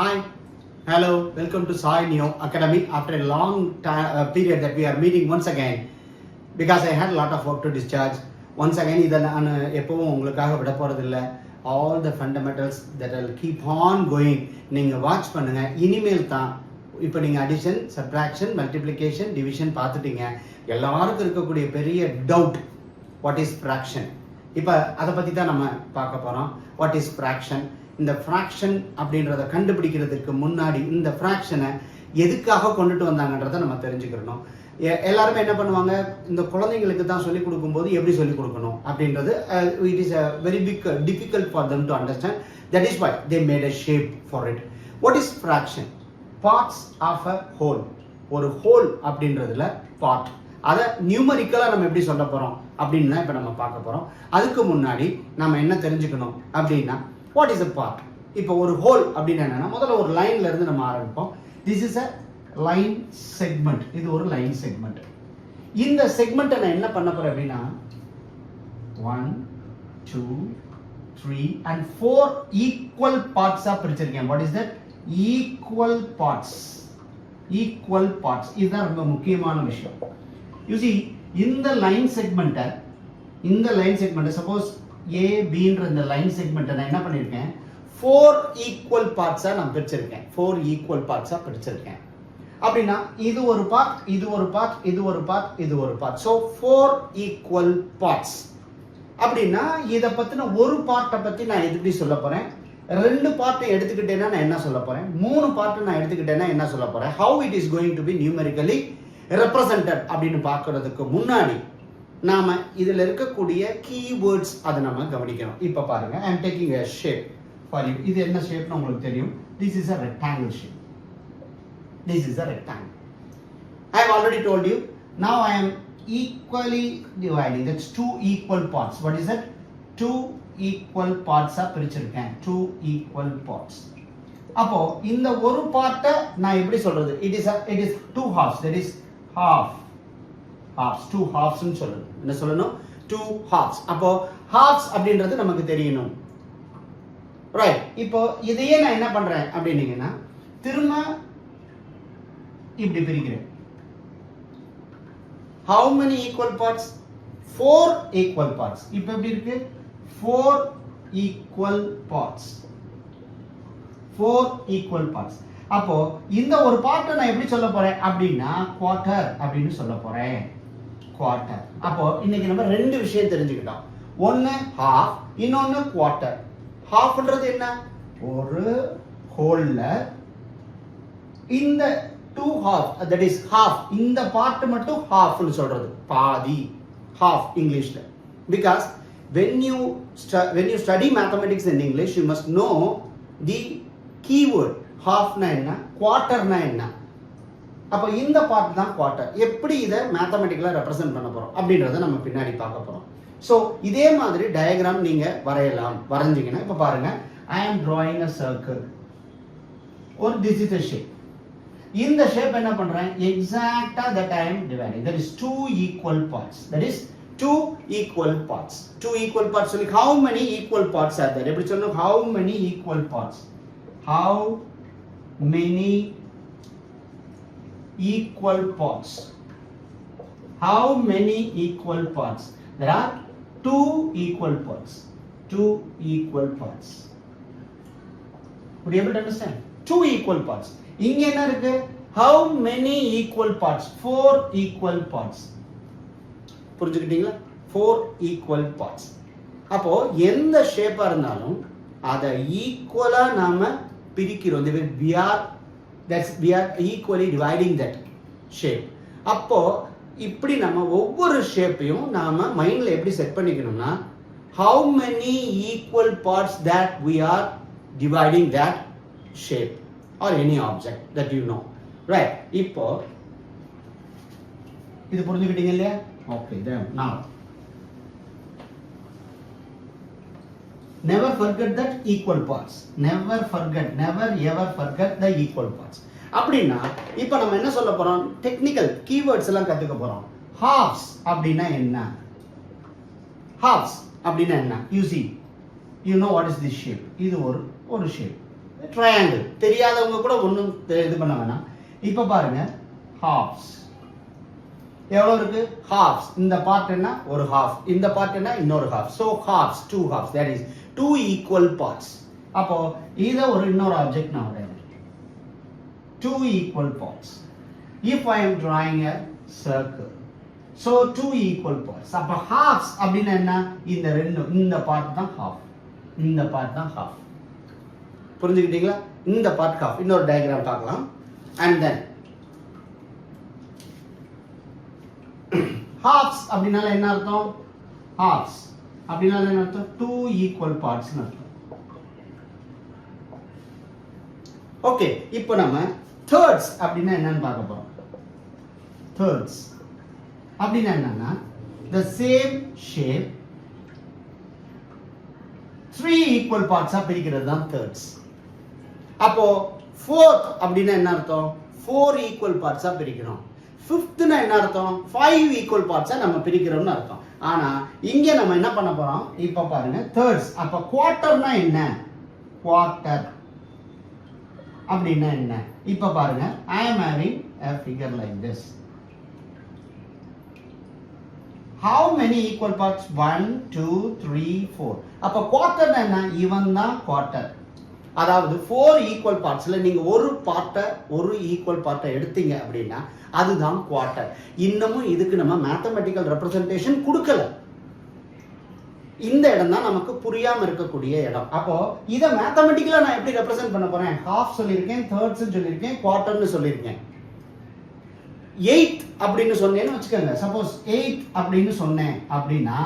Hi, hello, welcome to Sai Neo Academy. After a long period that we are meeting once again, because I had a lot of work to discharge. Once again, இதை நான் எப்பவும் உங்களுக்காக விட போகிறதில்ல. All the fundamentals that will keep on going. நீங்கள் watch பண்ணுங்க. இனிமேல் தான் இப்போ நீங்கள் அடிஷன், சப்ட்ராக்ஷன், மல்டிப்ளிகேஷன், டிவிஷன் பார்த்துட்டீங்க. எல்லாருக்கும் இருக்கக்கூடிய பெரிய டவுட், வாட் இஸ் ஃப்ராக்ஷன்? இப்போ அதை பற்றி தான் நம்ம பார்க்க போகிறோம். What is fraction? இந்த ஃப்ராக்ஷன் அப்படின்றத கண்டுபிடிக்கிறதுக்கு முன்னாடி இந்த ஃப்ராக்ஷனை எதுக்காக கொண்டுட்டு வந்தாங்கன்றதை நம்ம தெரிஞ்சுக்கிறணும். எல்லாருமே என்ன பண்ணுவாங்க, இந்த குழந்தைங்களுக்கு தான் சொல்லிக் கொடுக்கும்போது எப்படி சொல்லிக் கொடுக்கணும் அப்படின்றது it is a very big difficult for them to understand. That is why they made a shape for it. What is fraction? Parts of a whole. ஒரு ஹோல் அப்படின்றதுல பார்ட், அதை நியூமரிக்கலாக நம்ம எப்படி சொல்ல போகிறோம் அப்படின்னு தான் இப்போ நம்ம பார்க்க போகிறோம். அதுக்கு முன்னாடி நம்ம என்ன தெரிஞ்சுக்கணும் அப்படின்னா, வாட் இஸ் அ பார்ட்? இப்போ ஒரு ஹோல் அப்படின்னு என்னன்னா, முதல்ல ஒரு லைன்ல இருந்து நம்ம ஆரம்பிப்போம். This is a line segment. இது ஒரு லைன் செக்மெண்ட். இந்த செக்மெண்ட்டை நான் என்ன பண்ண போறேன் அப்படின்னா 1 2 3 and 4 ஈக்குவல் பார்ட்ஸா பிரிச்சிருக்கேன். What is that? Equal parts. Equal parts இதுதான் ரொம்ப முக்கியமான விஷயம். யூ see, இந்த லைன் செக்மெண்ட்டை சப்போஸ் A Bன்ற இந்த லைன் செக்மெண்ட்டை நான் என்ன பண்ணியிருக்கேன், 4 ஈக்குவல் பார்ட்ஸா நான் பிரிச்சிருக்கேன். 4 ஈக்குவல் பார்ட்ஸா பிரிச்சிருக்கேன். அப்படின்னா இது ஒரு பார்ட், இது ஒரு பார்ட், இது ஒரு பார்ட், இது ஒரு பார்ட். So 4 equal parts. அப்படின்னா இதை பத்தின ஒரு பார்ட்டை பத்தி நான் எப்படி சொல்ல போறேன், 2 பார்ட்டை எடுத்துக்கிட்டேன்னா நான் என்ன சொல்ல போறேன், 3 பார்ட்டை நான் எடுத்துக்கிட்டேன்னா என்ன சொல்ல போறேன், how it is going to be numerically represented அப்படின்னு பார்க்கறதுக்கு முன்னாடி நாம இதுல இருக்கக்கூடிய கீவேர்ட்ஸ் அதை நம்ம கவனிக்கணும். இப்ப பாருங்க, ஐ அம் taking a shape for you. இது என்ன ஷேப்னு உங்களுக்கு தெரியும். This is a rectangle shape. This is a rectangle. I have already told you. Now I am equally dividing. That's 2 equal parts. What is that? 2 equal parts ah பிரிச்சிருக்கேன். 2 equal parts. அப்போ இந்த ஒரு பார்ட்டை நான் எப்படி சொல்றது? It is 2 halves. That is half. halves. 2 halves னு சொல்லணும். என்ன சொல்லணும்? 2 halves. அப்போ halves அப்படின்றது நமக்கு தெரியணும். ரைட். இப்போ இதையே நான் என்ன பண்றேன் அப்படின்னீங்கன்னா, திரும்ப இப்படி பிரிக்கிறேன். How many equal parts? 4 equal parts. இப்போ எப்படி இருக்கு? 4 equal parts. 4 equal parts. அப்போ இந்த ஒரு பார்ட்டை நான் எப்படி சொல்ல போறேன் அப்படின்னா, குவார்ட்டர் அப்படின்னு சொல்ல போறேன். குவார்ட்டர். அப்போ இன்னைக்கு நம்ம 2 விஷயம் தெரிஞ்சுக்கிட்டோம். ஒன்னு half, இன்னொன்னு குவார்ட்டர். halfன்றது என்ன? ஒரு ஹோல்ல இந்த 2 half, that is half, இந்த பார்ட் மட்டும் half னு சொல்றது, பாதி, half இங்கிலீஷ்ல. Because when you study mathematics in English, you must know the keyword. half னா என்ன, quarter னா என்ன. அப்ப இந்த பார்ட் தான் குவார்ட்டர். எப்படி இதை மேத்தமெட்டிக்கலா ரெப்ரசென்ட் பண்ண போறோம் அப்படின்றத நம்ம பின்னாடி பார்க்க போறோம். சோ இதே மாதிரி டயகிராம் நீங்க வரையலாம். வரைஞ்சீங்கன்னா இப்ப பாருங்க, I am drawing a circle or this is a shape. இந்த ஷேப் என்ன பண்றேன், எக்ஸாக்ட்டா that I am dividing. That is 2 equal parts. That is 2 equal parts. 2 equal parts. So how many equal parts are there? எப்படி சொல்லணும்? How many equal parts? How many equal parts? How many equal parts? There are 2 equal parts. 2 equal parts. Would you able to understand? 2 equal parts. இங்க என்ன இருக்கு? How many equal parts? 4 equal parts. புரிஞ்சுக்கிட்டீங்களா? 4 equal parts. அப்போ எந்த ஷேப்பா இருந்தாலும் அதை ஈக்குவலா நாம பிரிக்கிறோம். We are equally dividing that shape. அப்போ இப்படி நம்ம ஒவ்வொரு ஷேப்பையும் நாம மைண்ட்ல எப்படி set பண்ணிக்கணும்னா, how many equal parts that we are dividing that shape or any object that you know. Right. இப்போ இது புரிஞ்சுக்கிட்டீங்க இல்லையா? Okay, then now never forget that equal parts. Never ever forget the equal parts. அப்படின்னா இப்போ நம்ம என்ன சொல்ல போறோம், டெக்னிக்கல் கீவேர்ட்ஸ் எல்லாம் கத்துக்க போறோம். halves அப்படின்னா என்ன? halves அப்படின்னா என்ன? You see, you know what is this shape? இது ஒரு ஷேப். ட்ரையாங்கிள். தெரியாதவங்க கூட ஒன்றும் இது பண்ண வேணாம். இப்போ பாருங்க ஹாஃப்ஸ் எவ்வளோ இருக்கு? ஹாஃப்ஸ். இந்த பார்ட் என்ன? ஒரு ஹாஃப். இந்த பார்ட் என்ன? இன்னொரு half. So halves, 2 halves, that is 2 equal parts. அப்போ இதை ஒரு இன்னொரு ஆப்ஜெக்ட் நான் வரையறேன். 2 equal parts. If I am drawing a circle, so 2 equal parts. அப்போ halves அப்படின்னா என்ன? இந்த பார்ட் தான் half, இந்த பார்ட் தான் half. புரிஞ்சுக்கிட்டீங்களா? இந்த பார்ட் half. இன்னொரு டயக்ராம் பார்க்கலாம். And then halves அப்படினால என்ன அர்த்தம்? halves அப்படினால என்ன அர்த்தம்? 2 equal parts னு அர்த்தம். ஓகே, இப்போ நம்ம thirds அப்படினா என்னன்னு பார்க்க போறோம். thirds அப்படினா என்னன்னா the same shape 3 equal parts ஆ பிரிக்கிறது தான் thirds. அப்போ fourth அப்படினா என்ன அர்த்தம்? 4 equal parts ஆ பிரிக்கிறோம். ஃபிஃப்த்னா என்ன அர்த்தம்? 5 equal parts ஆ நம்ம பிரிக்கிறோம்னு அர்த்தம். ஆனா இங்க நம்ம என்ன பண்ண போறோம்? இப்போ பாருங்க thirds. அப்ப குவார்ட்டர்னா என்ன? குவார்ட்டர் அப்படின்னா என்ன? இப்போ பாருங்க, I am having a figure like this. How many equal parts? 1 2 3 4. அப்ப குவார்ட்டர்னா என்ன? இவன் தான் குவார்ட்டர். அதாவது 4 ஈக்குவல் பார்ட்ஸ்ல நீங்க ஒரு ஈக்குவல் பார்ட்டை எடுத்தீங்க அப்படின்னா அதுதான் குவார்ட்டர். இன்னமும் இதுக்கு நம்ம மேத்தமெட்டிக்கல் ரெப்ரசன்டேஷன் கொடுக்கல. இந்த இடம் தான் நமக்கு புரியாம இருக்கக்கூடிய இடம். அப்போ இத மேத்தமெட்டிக்கலா நான் எப்படி ரெப்ரசன்ட் பண்ண போறேன்? ஹாஃப் சொல்லியிருக்கேன், தேர்ட்ஸ் சொல்லியிருக்கேன், குவார்ட்டர்னு சொல்லியிருக்கேன். 8 அப்படின்னு சொன்னேன்னு வச்சுக்கோங்க. சப்போஸ் 8 அப்படின்னு சொன்னேன் அப்படின்னா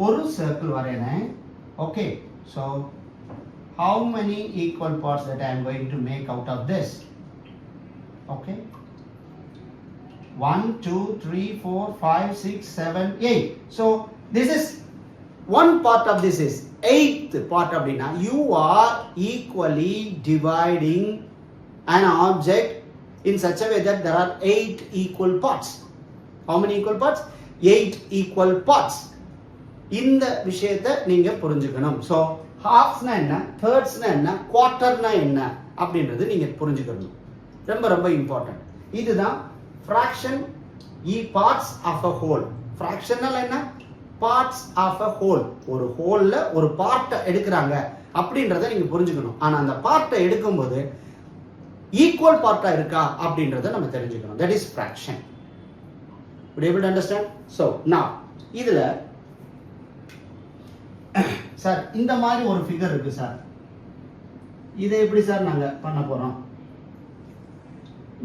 ஒரு சர்க்கிள் வரையறேன். Okay, so how many equal parts that I am going to make out of this? Okay, 1 2 3 4 5 6 7 8. So this is one part of this is 8th part அப்படினா you are equally dividing an object in such a way that there are 8 equal parts. How many equal parts? 8 equal parts. இந்த விஷயத்தை நீங்க புரிஞ்சுக்கணும். So halfsனா என்ன, thirdsனா என்ன, quarterனா என்ன அப்படின்றது நீங்க புரிஞ்சுக்கணும். ரொம்ப ரொம்ப இம்பார்ட்டன்ட். இதுதான் fraction parts of a whole. fractional என்ன? parts of a whole. ஒரு ஹோல்ல ஒரு பார்ட்டை எடுக்கிறாங்க அப்படின்றத நீங்க புரிஞ்சுக்கணும். ஆனா அந்த பார்ட்டை எடுக்கும்போது ஈக்குவல் பார்ட்டா இருக்கா அப்படின்றத நம்ம தெரிஞ்சுக்கணும். that is fraction. Would you able to understand? So now இதுல சார் இந்த மாதிரி ஒரு ஃபிகர் இருக்கு சார், இதை எப்படி சார் நாங்க பண்ண போறோம்?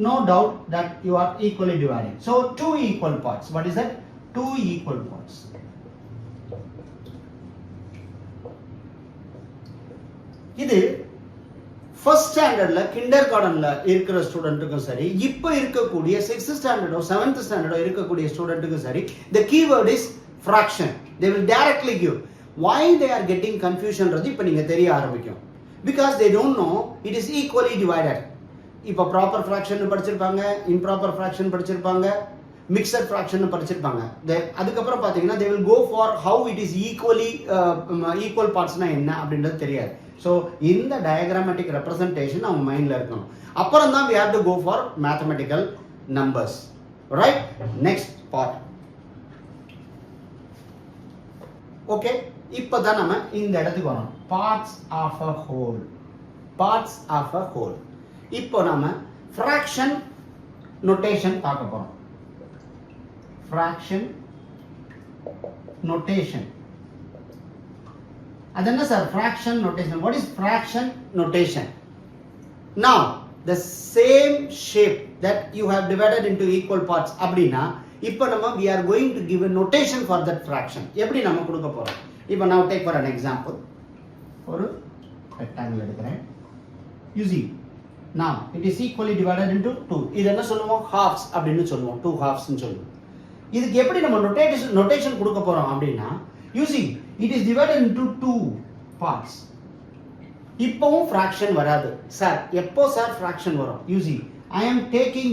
No doubt that you are equally dividing. So 2 equal parts. What is that? 2 equal parts. இது ஃபர்ஸ்ட் ஸ்டாண்டர்ட்ல கிண்டர் கார்டன்ல இருக்கிற ஸ்டூடெண்ட்டுக்கும் சரி, இப்போ இருக்கக்கூடிய 6th ஸ்டாண்டர்டோ 7th ஸ்டாண்டர்டோ இருக்கக்கூடிய ஸ்டூடெண்ட்டுக்கும் சரி, the keyword is fraction. They will directly give. Why they are getting confusion றது இப்போ நீங்க தெரிய ஆரம்பிக்கும். Because they don't know it is equally divided. இப்போ ப்ராப்பர் ஃபிராக்ஷன் படிச்சிருப்பாங்க, இம்ப்ராப்பர் ஃபிராக்ஷன் படிச்சிருப்பாங்க, மிக்சட் ஃபிராக்ஷன் படிச்சிருப்பாங்க. அதுக்கப்புறம் பார்த்தீங்கன்னா they will go for how it is equally equal partsனா என்ன அப்படின்றது தெரியாது. ஸோ இந்த டயக்ராமேட்டிக் ரெப்ரசன்டேஷன் அவங்க மைண்ட்ல இருக்கணும். அப்புறம் தான் we have to go for mathematical numbers. Right? Next part. Okay, இப்போதான் நம்ம இந்த இடத்துக்கு வரோம். Parts of a whole. Parts of a whole. இப்போ நாம fraction notation பார்க்க போறோம். fraction notation. அது என்ன sir fraction notation? What is fraction notation? Now the same shape that you have divided into equal parts அப்படினா இப்போ நம்ம we are going to give a notation for that fraction. எப்படி நம்ம கொடுக்க போறோம்? இப்போ now take for an example. ஒரு rectangle எடுக்கிறேன். You see, now it is equally divided into 2. இது என்ன சொல்லுவோம்? halves அப்படினு சொல்லுவோம். 2 halves னு சொல்லுவோம். இதுக்கு எப்படி நம்ம நோட்டேஷன் கொடுக்க போறோம் அப்படினா, you see, it is divided into 2 parts. இப்போவும் fraction வராது. சார் எப்போ சார் fraction வரும்? You see, I am taking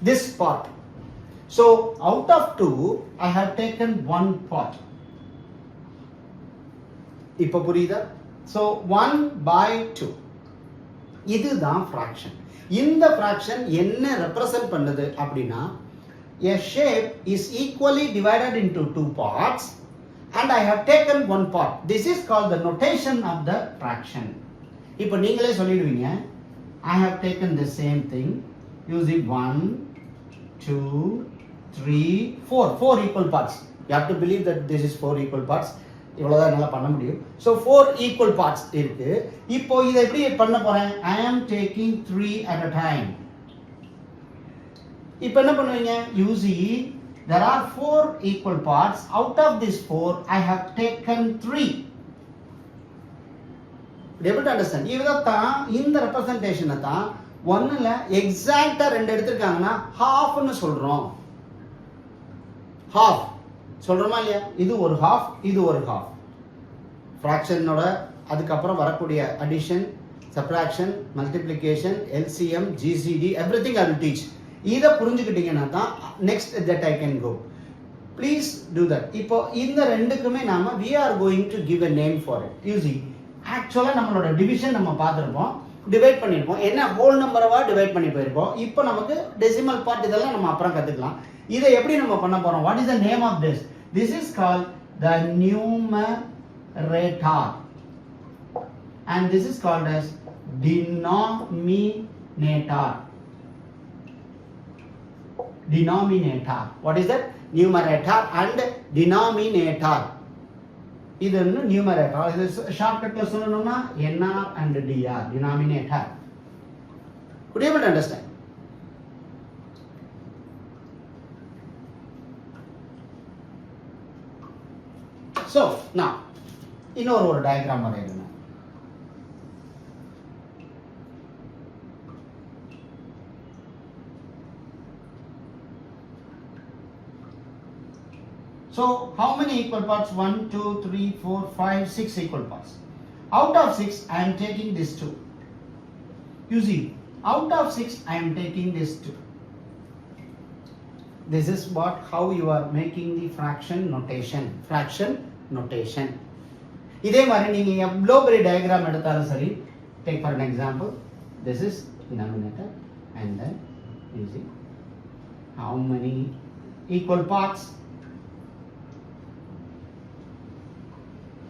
this part. So out of 2 I have taken one part. இப்போ புரியுதா? ஸோ 1/2 இதுதான் ஃப்ராக்ஷன். இந்த ஃப்ராக்ஷன் என்ன ரெப்ரசன்ட் பண்ணுது அப்படின்னா, a shape is equally divided into two parts and I have taken one part. This is called the notation of the fraction. இப்போ நீங்களே சொல்லிடுவீங்க, I have taken the same thing using 1, 2, 3, 4 equal parts. You have to believe that this is 4 equal parts. இவ்வளவுதான் என்னால் பண்ண முடியும். So 4 equal parts இருக்கு. இப்போ இதை எப்படி பண்ண போறேன்? I am taking 3 at a time. இப்போ என்ன பண்ணுவீங்க? You see, there are 4 equal parts. Out of these 4, I have taken 3. Able to understand? இவதான் இந்த ரெப்ரசன்டேஷனை தான் ஒன்னுல எக்ஸாக்டா 2 எடுத்திருக்காங்கன்னா ஹாஃப்னு சொல்றோம். ஹாஃப் சொல்றோமா இல்லையா? இது ஒரு ஹாஃப், இது ஒரு ஹாஃப். ஃப்ராக்ஷனோட அதுக்கப்புறம் வரக்கூடிய addition, subtraction, multiplication, LCM, GCD, everything I will teach. இதை புரிஞ்சுக்கிட்டீங்கன்னா தான் next that I can go. Please do that. இப்போ இந்த ரெண்டுக்குமே நாம we are going to give a name for it. You see, ஆக்சுவலா நம்மளோட டிவிஷன் நம்ம பார்த்துருப்போம், டிவைட் பண்ணியிருப்போம், என்ன ஹோல் நம்பரவா டிவைட் பண்ணி போயிருப்போம். இப்போ நமக்கு டெசிமல் பார்ட் இதெல்லாம் நம்ம அப்புறம் கற்றுக்கலாம். இதை எப்படி நம்ம பண்ண போறோம்? What is the name of this? This is called the numerator and this is called as denominator. Denominator. What is that? Numerator and denominator. இது வந்து numerator. இது ஷார்ட்கட்ல சொல்லணும்னா NR and DR. Denominator. Could you able to understand? So now இன்னொரு ஒரு diagram வரையணும். So how many equal parts? 1, 2, 3, 4, 5, 6 equal parts. Out of 6 I am taking this 2. You see, out of 6 I am taking this 2. This is what how you are making the fraction notation. Fraction notation. இதே மாதிரி நீங்க எவ்வளோ பெரிய diagram எடுத்தாலும் சரி, take for an example, this is denominator and then you see how many equal parts.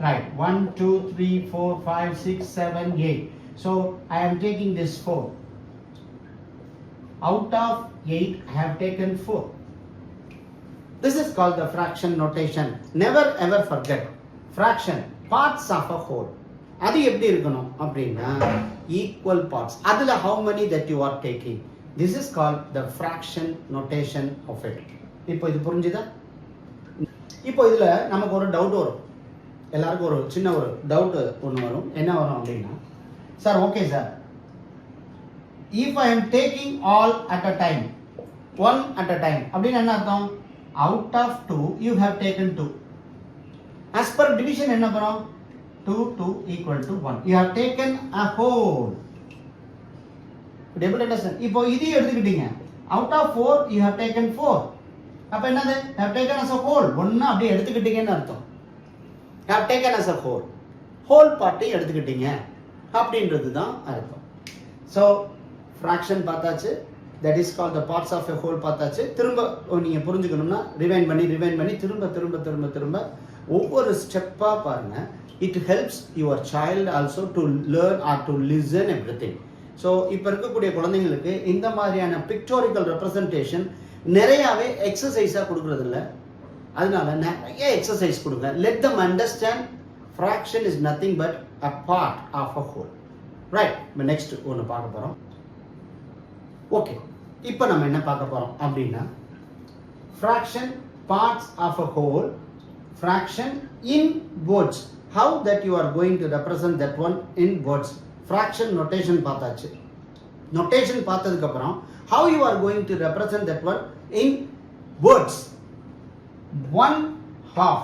Right, 1, 2, 3, 4, 5, 6, 7, 8. So I am taking this 4. Out of 8, I have taken 4. This is called the fraction notation. Never ever forget. Fraction, parts of a whole. அது எப்படி இருக்கணும் அப்படின்னா equal parts. அதுல how many that you are taking. This is called the fraction notation of it. இப்போ இது புரிஞ்சுதா? இப்போ இதுல நமக்கு ஒரு டவுட் வரும். எல்லாருக்கும் ஒரு சின்ன ஒரு டவுட் ஒன்று வரும். என்ன வரும் அப்படின்னா, sir okay sir, if I am taking all at a time, 1 at a time அப்படின்னு என்ன அர்த்தம்? Out of 2 you have taken 2. As per division என்ன பண்ணும்? 2, 2 equal to 1. You have taken a whole. இப்போ இதையும் எடுத்துக்கிட்டீங்க. Out of 4 you have taken 4. அப்ப என்னது? have taken as a whole. ஒண்ணு அப்படியே எடுத்துக்கிட்டீங்கன்னு அர்த்தம். have taken as a whole. whole பார்ட்டை எடுத்துக்கிட்டீங்க அப்படின்றது தான் அர்த்தம். So fraction பார்த்தாச்சு, that is called the parts of a whole பார்த்தாச்சு. திரும்ப நீங்க புரிஞ்சுக்கணும்னா ரிவைண்ட் பண்ணி திரும்ப ஒவ்வொரு ஸ்டெப்பா பாருங்க. It helps your child also to learn or to listen everything. So இப்போ இருக்கக்கூடிய குழந்தைங்களுக்கு இந்த மாதிரியான pictorial representation நிறையவே எக்ஸசைஸா கொடுக்கறது இல்லை. அதனால நிறைய எக்ஸசைஸ் கொடுங்க. Let them understand fraction is nothing but a part of a whole. Right? இப்போ நெக்ஸ்ட் ஒன்று பார்க்க போறோம். ஓகே, இப்போ நம்ம என்ன பார்க்க போறோம் அப்படின்னா fraction, parts of a whole, fraction in words. How that you are going to represent that one in words. Fraction notation பார்த்தாச்சு. Notation பார்த்ததுக்கு அப்புறம் how you are going to represent that one in words. 1/2,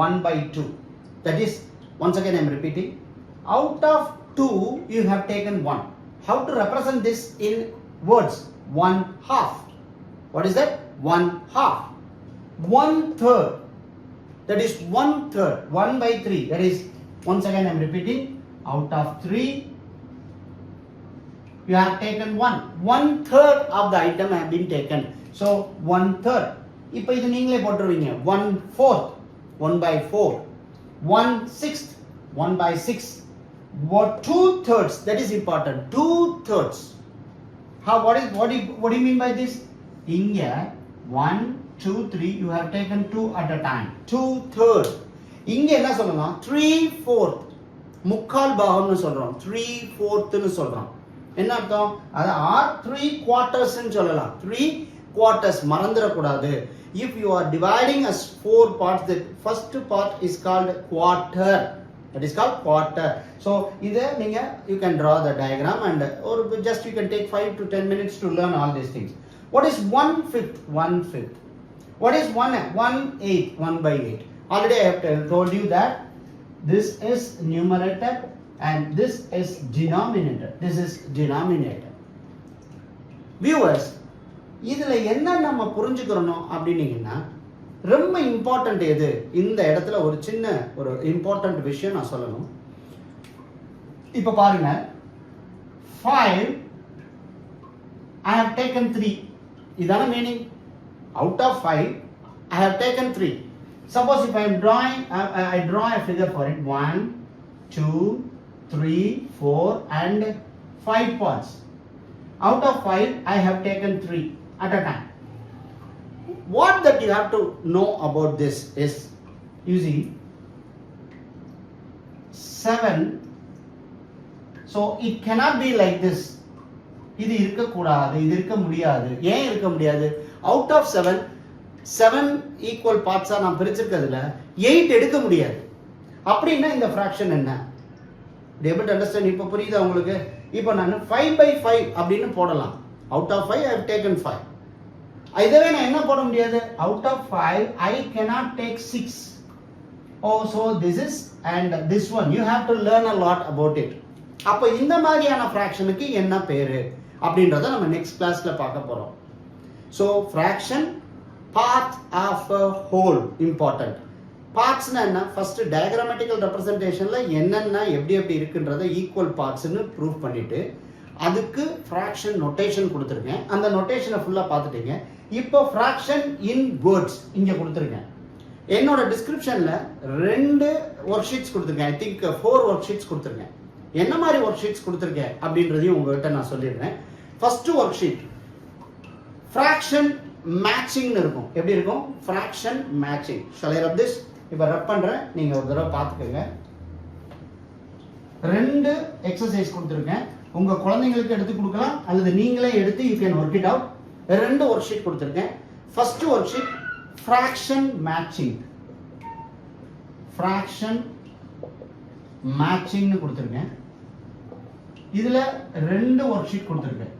1/2. That is, once again I am repeating, out of 2 you have taken 1. How to represent this in words? 1/2. What is that? 1/2. 1/3. That is 1/3. 1/3. That is Once again I am repeating, out of 3 you have taken 1/3 of the item have been taken. So 1/3. இப்போ இது நீங்களே போட்டுருவீங்க. 1/4, 1/4, 1/6, 1/6. What 2/3? That is important. 2/3. How? What do you mean by this? இங்க 1, 2, 3 you have taken 2 at a time. 2/3. இங்க என்ன சொல்லலாம்? 3/4. முக்கால் பாகம்னு சொல்றோம். 3/4 னு சொல்றோம். என்ன அர்த்தம்? அது ஆர் 3/4 னு சொல்லலாம். 3/4 மறந்துட கூடாது. If you are dividing as 4 parts, the first part is called quarter. That is called quarter. So either you can draw the diagram and or just you can take 5 to 10 minutes to learn all these things. What is 1/5? 1/5. What is 1/8? 1/8. Already I have told you that this is numerator and this is denominator. This is denominator. Viewers, இதுல என்ன நம்ம புரிஞ்சுக்கிறோம் அப்படின்னீங்கன்னா, ரொம்ப important எது இந்த இடத்துல ஒரு சின்ன ஒரு இம்பார்ட்டன்ட் விஷயம் நான் சொல்லணும். இப்ப பாருங்க, 5 I have taken 3. இதான meaning. Out of 5 I have taken 3. Suppose if I am drawing, I draw a figure for it. 1, 2, 3, 4 and 5 parts. Out of 5 I have taken 3 at a time. What that you have to know about this is, you see, 7. So it cannot be like this. இது இருக்க கூடாது, இது இருக்க முடியாது. ஏன் இருக்க முடியாது? Out of 7 equal parts நான் பிரிச்சிருக்கிறதுல 8 எடுக்க முடியாது. அப்படின்னா இந்த ஃபிராக்ஷன் என்ன? able to understand? இப்போ புரியுதா உங்களுக்கு? இப்போ நான் 5/5 அப்படின்னு போடலாம். Out of 5 I have taken 5. இதுவே நான் என்ன போட முடியாது? Out of 5 I cannot take 6. Oh, so this is and this one. You have to learn a lot about it. அப்போ இந்த மாதிரியான ஃபிராக்ஷனுக்கு என்ன பேரு அப்படின்றத நம்ம நெக்ஸ்ட் கிளாஸ்ல பார்க்க போறோம். So fraction, part of a whole, important. பார்ட்ஸ்னா என்ன? ஃபர்ஸ்ட் டயக்ராமேட்டிக்கல் ரெப்ரசன்டேஷன்ல என்னென்ன எப்படி இருக்குன்றத ஈக்குவல் பார்ட்ஸ்னு ப்ரூவ் பண்ணிட்டு அதுக்கு ஃபிராக்ஷன் நோட்டேஷன் கொடுத்துருக்கேன். அந்த நோட்டேஷனை ஃபுல்லா பார்த்துட்டீங்க. இப்போ ஃபிராக்ஷன் இன் வேர்ட்ஸ் இங்க கொடுத்துருக்கேன். என்னோட டிஸ்கிரிப்ஷன்ல 2 ஒர்க் ஷீட்ஸ் கொடுத்துருக்கேன். ஐ திங்க் 4 ஒர்க் ஷீட்ஸ் கொடுத்துருக்கேன். என்ன மாதிரி ஒர்க் ஷீட்ஸ் கொடுத்துருக்கேன் அப்படின்றதையும் உங்ககிட்ட நான் சொல்லிடுறேன். First worksheet fraction matching இருக்கும். எப்படி இருக்கும்? Fraction matching. shall I rub this? இப்போ ரப் பண்றேன், நீங்க ஒரு தடவை பார்த்துக்கோங்க. 2 எக்ஸசைஸ் கொடுத்துருக்கேன். உங்க குழந்தைங்களுக்கு எடுத்து கொடுக்கலாம் அல்லது நீங்களே எடுத்து you can work it out. 2 worksheet கொடுத்துருக்கேன். First worksheet fraction matching. Fraction மேட்சிங்னு கொடுத்துருக்கேன். இதுல 2 ஒர்க் ஷீட் கொடுத்துருக்கேன்.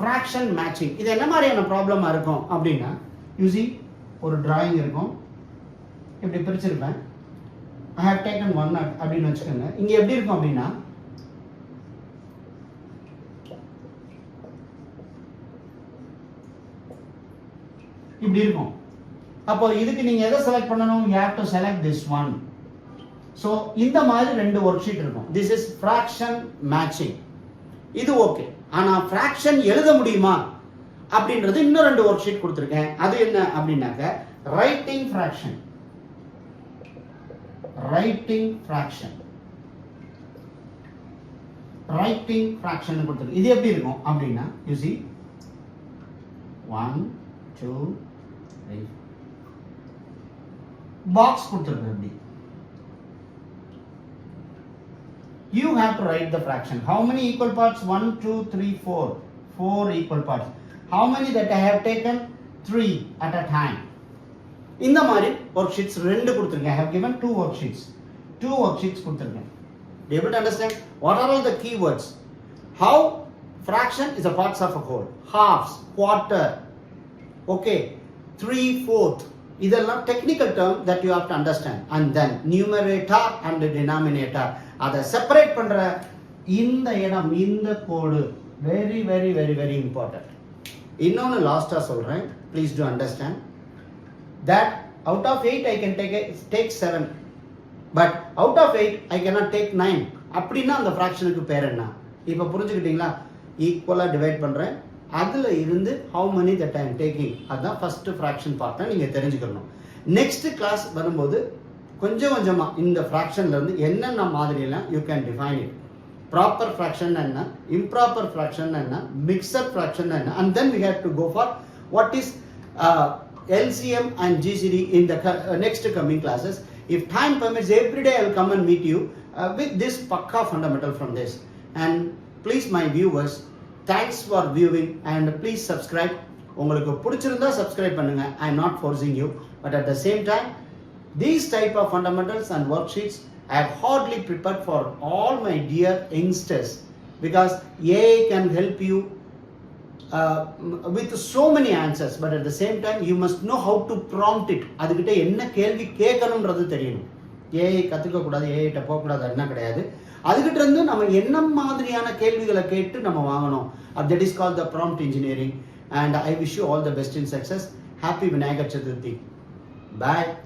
ஃபிராக்ஷன் மேட்சிங் இது என்ன மாதிரியான ப்ராப்ளமா இருக்கும் அப்படின்னா, யூசி ஒரு டிராயிங் இருக்கும், இப்படி பிரிச்சிருப்பேன். I have taken 1 அப்படின்னு வச்சுக்கோங்க. இங்க எப்படி இருக்கும் அப்படின்னா, இப்படி இருக்கும். அப்போ இதுக்கு நீங்க எதை செலக்ட் பண்ணணும்? you have to select this one. so இந்த மாதிரி 2 ஒர்க் ஷீட் இருக்கும். this is fraction matching. இது ஓகே. ஆனா fraction எழுத முடியுமா அப்படின்றது இன்னும் 2 ஒர்க் ஷீட் கொடுத்திருக்கேன். அது என்ன அப்படின்னாக்க writing fraction. writing fraction கொடுத்திருக்கேன். இது எப்படி இருக்கும் அப்படின்னா, you see 1 2 3 பாக்ஸ் கொடுத்திருக்கேன். இப்படி you have to write the fraction. How many equal parts? 1 2 3 4 equal parts. How many that I have taken? 3 at a time. இந்த மாதிரி ஒர்க் ஷீட்ஸ் 2 கொடுத்திருக்கேன். I have given 2 work sheets. 2 work sheets கொடுத்திருக்கேன். Do you able to understand what are all the key words? How fraction is a parts of a whole. Halves, quarter, okay, 3/4. இதெல்லாம் technical term that you have to understand. And then numerator and the denominator. அதை separate பண்ற இந்த இடம், இந்த கோடு very very very very important. இன்னொன்னு லாஸ்டா சொல்றேன், please do understand that out of 8 I can take 7, but out of 8 I cannot take 9. அப்படின்னா அந்த ஃப்ராக்ஷனுக்கு பேர் என்ன? இப்போ புரிஞ்சுக்கிட்டீங்களா? ஈக்குவலாக டிவைட் பண்ணுறேன், அதில் இருந்து how many that I am taking, அதுதான் ஃபஸ்ட்டு ஃப்ராக்ஷன் பார்ட்டை நீங்கள் தெரிஞ்சுக்கணும். நெக்ஸ்ட் கிளாஸ் வரும்போது கொஞ்சம் கொஞ்சமாக இந்த ஃப்ராக்ஷன்லேருந்து என்னென்ன மாதிரியெல்லாம் you can define it. Proper fraction என்ன, இம்ப்ராப்பர் ஃப்ராக்ஷன் என்ன, மிக்சட் ஃப்ராக்ஷன் என்ன, and then we have to go for what is LCM and GCD in the next coming classes. If time permits, every day I will come and meet you with this pakka fundamental from this. And please my viewers, thanks for viewing and please subscribe. உங்களுக்கு பிடிச்சிருந்தா subscribe பண்ணுங்க. I am not forcing you, but at the same time these type of fundamentals and worksheets I have hardly prepared for all my dear youngsters, because AI can help you with so many answers, but at the same time you must know how to prompt it. அதுக்கிட்ட என்ன கேள்வி கேட்கணும்ன்றது தெரியணும். AI கற்றுக்கக்கூடாது, ஏஐட்ட போகக்கூடாது என்ன கிடையாது. அதுக்கிட்ட இருந்து நம்ம என்ன மாதிரியான கேள்விகளை கேட்டு நம்ம வாங்கணும். that is called the prompt engineering. And I wish you all the best in success. Happy Vinayagar Chaturthi. Bye.